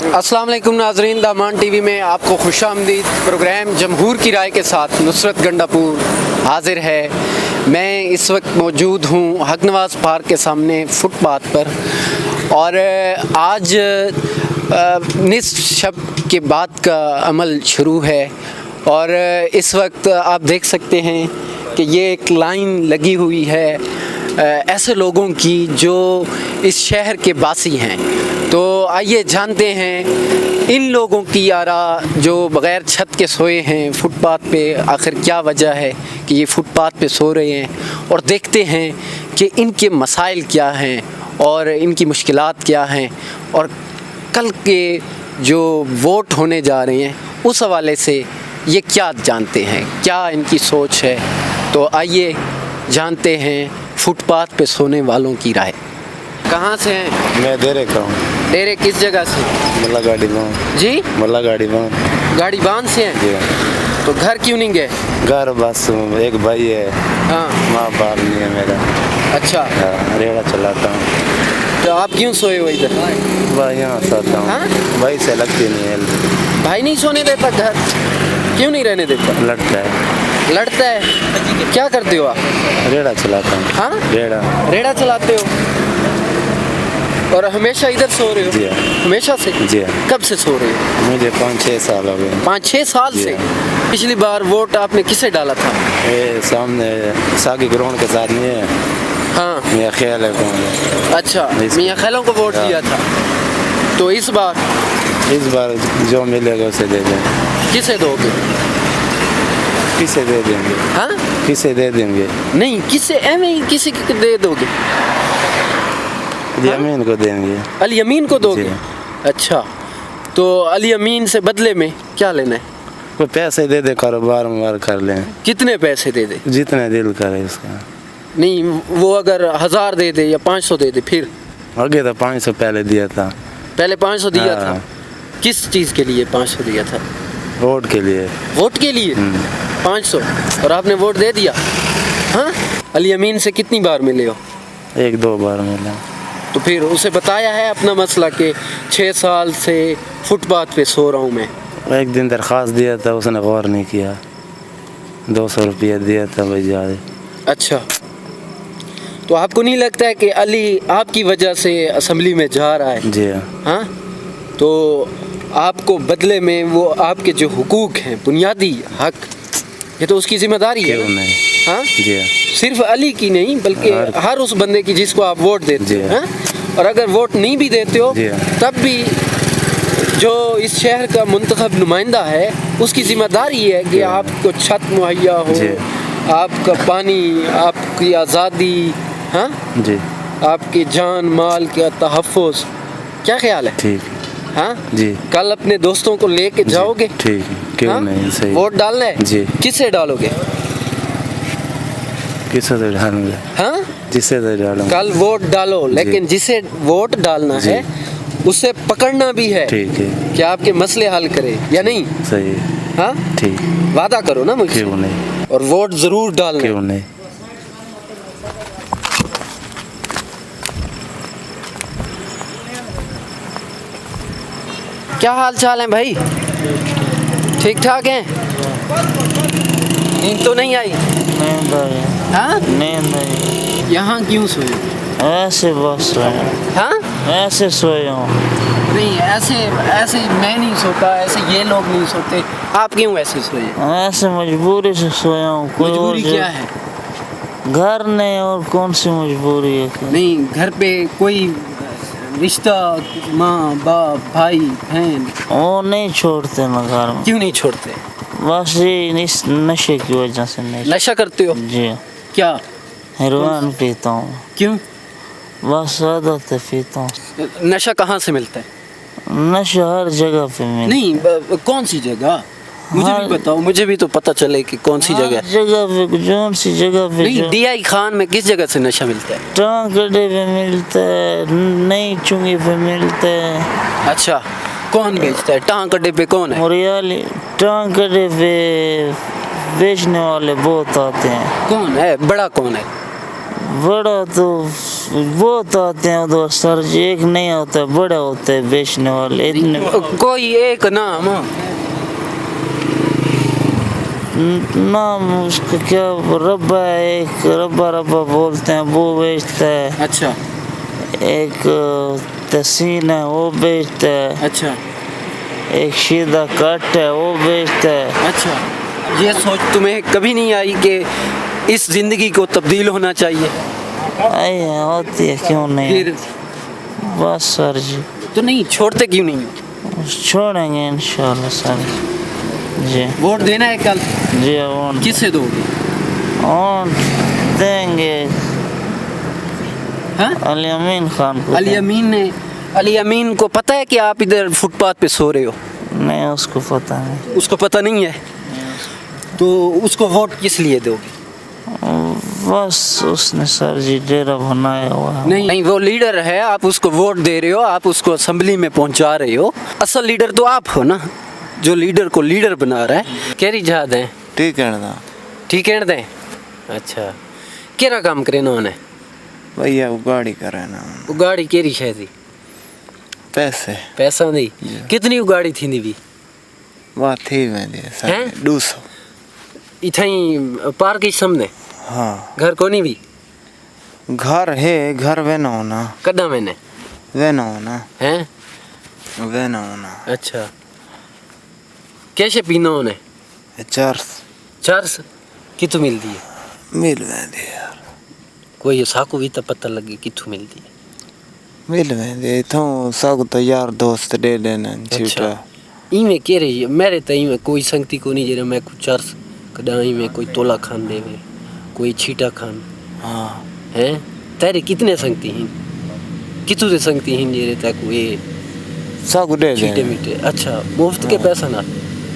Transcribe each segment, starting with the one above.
अस्सलाम वालेकुम नाजरीन, दामान टीवी में आपको खुश आमदीद। प्रोग्राम जमहूर की राय के साथ नुसरत गंडापुर हाजिर है। मैं इस वक्त मौजूद हूँ हक नवाज पार्क के सामने फुटपाथ पर, और आज निस्फ शब के बाद का अमल शुरू है। और इस वक्त आप देख सकते हैं कि ये एक लाइन लगी हुई है ऐसे लोगों की जो इस शहर के बासी हैं। तो आइए जानते हैं इन लोगों की आरा जो बग़ैर छत के सोए हैं फुटपाथ पे, आखिर क्या वजह है कि ये फुटपाथ पे सो रहे हैं, और देखते हैं कि इनके मसाइल क्या हैं और इनकी मुश्किलात क्या हैं, और कल के जो वोट होने जा रहे हैं उस हवाले से ये क्या जानते हैं, क्या इनकी सोच है। तो आइए जानते हैं फुटपाथ पे सोने वालों की राय। कहाँ से हैं? मैं डेरे का हूँ। डेरे किस जगह से? मुल्ला गाड़ी बांध। जी, मुल्ला गाड़ी बांध। गाड़ी बांध से हैं? जी। तो घर क्यों नहीं गए? घर बस एक भाई है, हाँ, माँ बाप नहीं है मेरा। अच्छा। हाँ, रेड़ा चलाता हूँ। तो आप क्यों सोए हो इधर? भाई यहाँ सोता हूँ। हाँ? भाई से लगती नहीं है। भाई नहीं सोने देता घर? क्यों नहीं रहने देता? लड़ता है। लड़ता है? क्या करते हो आप? रेड़ा चलाता हूँ। हाँ, रेड़ा चलाते हो और हमेशा इधर सो रहे हो? जी हाँ। हमेशा से? जी हाँ। कब से सो रहे हो? मुझे 5-6 साल हो गए। 5-6 साल जी से? हाँ। पिछली बार वोट आपने किसे डाला था? ये सामने साकी ग्राउंड के साथ नहीं है, हाँ, मेरा ख्याल है कौन है। अच्छा, इस- मियाँ खैलों को वोट हाँ। दिया था। तो इस बार बार जो मिलेगा उसे दे देंगे। किसे दोगे? किसे दे देंगे? हाँ, किसे दे देंगे? नहीं, किसे एवं किसी को दे दोगे? जमीन को देंगे। अली अमीन को दोगे? जी। अच्छा, तो अली अमीन से बदले में क्या लेना है? कोई पैसे दे दे, कारोबार वार कर लें, कितने पैसे दे दे? जितने दिल करे उसका। नहीं, वो अगर 1000 दे दे या 500 दे दे फिर? आगे तो 500 पहले दिया था। पहले 500 दिया था? हाँ। किस चीज़ के लिए 500 दिया था? वोट के लिए। वोट के लिए 500, और आपने वोट दे दिया? हाँ, अली अमीन से कितनी बार मिले हो? 1-2 बार मिला। तो फिर उसे बताया है अपना मसला कि 6 साल से फुटपाथ पे सो रहा हूँ मैं? एक दिन दरख्वास्त दिया था, उसने गौर नहीं किया। 200 रुपया दिया था भाई ज़्यादा। अच्छा, तो आपको नहीं लगता है कि अली आपकी वजह से असम्बली में जा रहा है? जी हाँ। हाँ, तो आपको बदले में वो आपके जो हुकूक हैं, बुनियादी हक, ये तो उसकी जिम्मेदारी है क्यों ना? नहीं? हाँ, जी हाँ। सिर्फ अली की नहीं बल्कि हर उस बंदे की जिसको आप वोट देते जी हो। हाँ। हाँ? और अगर वोट नहीं भी देते हो जी हाँ। तब भी जो इस शहर का मुंतखब नुमाइंदा है उसकी जिम्मेदारी है कि आपको छत मुहैया हो, जी। आपका पानी, आपकी आज़ादी, हाँ, जी आपकी जान माल का तहफ़्फ़ुज़। क्या ख्याल है? ठीक। हाँ जी कल अपने दोस्तों को लेके जाओगे? ठीक है, क्यों हाँ? नहीं, सही। वोट डालना है? जी। किसे डालोगे? किसे से डालूंगा? हाँ, जिसे से डालूंगा। कल वोट डालो, लेकिन जिसे वोट डालना जी। है उसे पकड़ना भी है ठीक है, कि आपके मसले हल करे या नहीं। सही है। हाँ, ठीक। वादा करो ना मुझसे, क्यों नहीं, और वोट जरूर डालना है। क्यों नहीं। क्या हाल चाल है भाई? ठीक ठाक हैं? नींद तो नहीं आई? नींद आई। हाँ, नींद आई। यहाँ क्यों सोए? ऐसे बस सोया। हाँ, ऐसे सोया हूँ। नहीं, ऐसे ऐसे मैं नहीं सोता, ऐसे ये लोग नहीं सोते, आप क्यों ऐसे सोए? ऐसे मजबूरी से सोया हूँ। कोई और मजबूरी क्या है? घर नहीं, और कौन सी मजबूरी है? नहीं, घर पे कोई रिश्ता, माँ बाप भाई बहन? वो नहीं छोड़ते ना घर में। क्यों नहीं छोड़ते? बस ये इस नशे की वजह से नहीं। नशा करते हो? जी, क्या? हेरोइन पीता हूँ। क्यों? बस आदत है, पीता हूँ। नशा कहाँ से मिलता है? नशा हर जगह पे मिलता। नहीं, कौन सी जगह? मुझे भी बताओ, मुझे भी तो पता चले कि कौन सी जगह। हर जगह पे, जौन सी जगह पे। नहीं, DI खान में किस जगह से नशा मिलता है? टांग गड्ढे पे मिलता है, नई चुंगी पे मिलता है। अच्छा, कौन बेचता है? टांग अड्डे पे कौन है? मोरियाली टांग गड्ढे पे बेचने वाले बहुत आते हैं। कौन है? बड़ा कौन है? बड़ा तो बहुत आते हैं उधर सर जी, एक नहीं होता, बड़े होते हैं बेचने वाले इतने। कोई एक नाम नाम उसका क्या, रब्बा है एक, रब्बा रब्बा बोलते हैं, वो बेचता है। अच्छा एक तहसीन है वो बेचता है। अच्छा एक शीदा कट है वो बेचता है। अच्छा। ये सोच तुम्हें कभी नहीं आई कि इस जिंदगी को तब्दील होना चाहिए? आई है, होती है, क्यों नहीं। फिर बस सर जी, तो नहीं छोड़ते क्यों नहीं? छोड़ेंगे इंशाल्लाह सर जी। वोट देना है कल, जी वोट किसे दोगे? वोट देंगे हाँ? अली अमीन खान को। अली अमीन ने, अली अमीन को पता है कि आप इधर फुटपाथ पे सो रहे हो? नहीं, उसको पता नहीं। उसको पता नहीं है, तो उसको वोट किस लिए दोगे? बस उसने सर जी डेरा बनाया हुआ है। नहीं नहीं, वो लीडर है, आप उसको वोट दे रहे हो, आप उसको असेंबली में पहुंचा रहे हो। असल लीडर तो आप हो ना, जो लीडर को लीडर बना रहा है। केरी जा दें? ठीक है ना ठीक है दें। अच्छा, केरा काम करे ना उन्हें? भैया वो गाड़ी करे ना वो गाड़ी केरी शे थी? पैसे पैसा दी कितनी वो गाड़ी थी भी? वाह थी मैं दिए हैं? 200। इथाई पार्क ही सामने हाँ घर को नहीं भी? घर है, घर वे ना होना, कदा मैंने वे ना होना, हैं? वे ना होना। अच्छा, कैसे पीना उन्हें? चर्च कितु मिलती है? मिल में दे यार, कोई साकू भी तो पता लगे कितु मिलती है। मिल में दे तो सब तो यार दोस्त दे देना छीटा। इमे कह रही है मेरे तई में कोई संगति को नहीं जरे मैं कुछ चर्च कदाई में कोई तोला खान देवे, कोई छीटा खान। हाँ हैं तेरे कितने संगति हैं? कितु से संगति हैं जरे तक ये सब दे छीटे दे मीटे? अच्छा, मुफ्त के पैसा ना?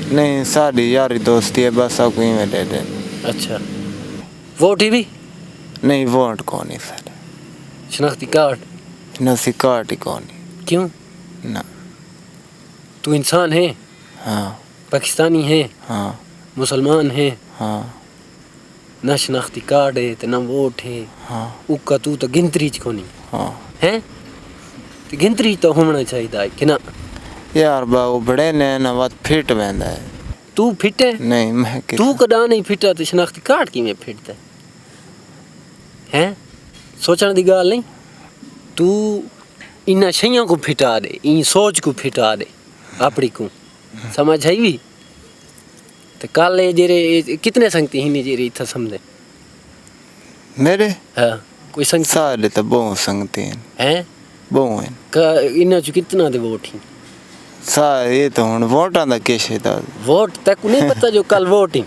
नहीं, साड़ी यारी दोस्ती है, बस सब ही में दे दे। अच्छा, वोट ही भी नहीं, वोट कौन नहीं सर, शनाख्ती कार्ड? नसी कार्ड ही कौन नहीं क्यों? ना। तू इंसान है, हाँ पाकिस्तानी है, हाँ मुसलमान है, हाँ ना शनाख्ती कार्ड है तो ना वोट है, हाँ उका तू तो गिनतरी च कोनी हाँ है? तो गिनतरी तो होना चाहिए कि ना? यार बाबू बड़े ने ना बात फिट बंदा है। तू फिट है? नहीं मैं तू कदा नहीं फिटा तो शनाख्ती कार्ड की में फिटता है? सोचने की गाल नहीं। तू इन शइयों को फिटा दे, इन सोच को फिटा दे अपनी को, समझ आई भी? तो कल जेरे कितने संगति ही नहीं जेरे इतना समझे? मेरे हाँ, कोई संगति सारे तो बहुत संगते हैं, है? बहुत हैं का इन्हें जो कितना दे वोट ही? सारे ये तो हुन वोटां दा किश है तो वोट तक नहीं पता जो कल वोट ही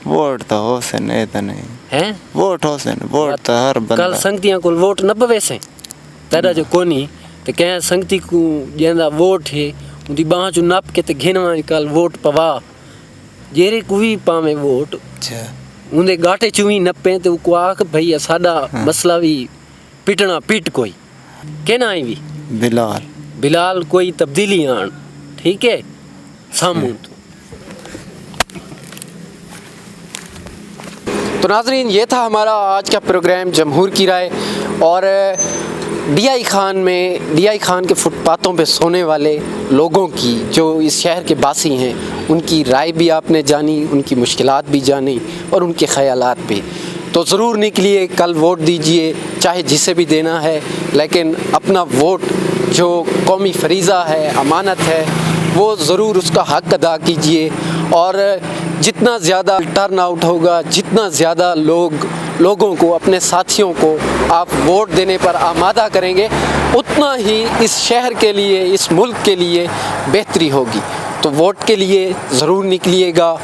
वोट तो हो से नहीं तो नहीं है? वोट हो से वोट तो हर कल बंदा। संगतियां को वोट न पवे से तेरा जो कोनी तो क्या संगति को जेंदा वोट है उनकी बाह चो नप के ते घिनवा कल वोट पवा जेरे को भी पावे वोट अच्छा उनके गाटे चुई नपे तो को आख भैया साडा मसला भी पिटना पिट कोई कहना आई भी बिलाल बिलाल कोई तब्दीली आन, ठीक है सामू तो नाजरीन ये था हमारा आज का प्रोग्राम जमहूर की राय। और डीआई खान के फुटपाथों पे सोने वाले लोगों की जो इस शहर के बासी हैं उनकी राय भी आपने जानी, उनकी मुश्किलात भी जानी और उनके ख़यालात भी। तो ज़रूर निकलिए, कल वोट दीजिए, चाहे जिसे भी देना है, लेकिन अपना वोट जो कौमी फरीज़ा है, अमानत है, वो ज़रूर उसका हक़ अदा कीजिए। और जितना ज़्यादा टर्न आउट होगा, जितना ज़्यादा लोगों को, अपने साथियों को आप वोट देने पर आमादा करेंगे, उतना ही इस शहर के लिए, इस मुल्क के लिए बेहतरी होगी। तो वोट के लिए ज़रूर निकलिएगा।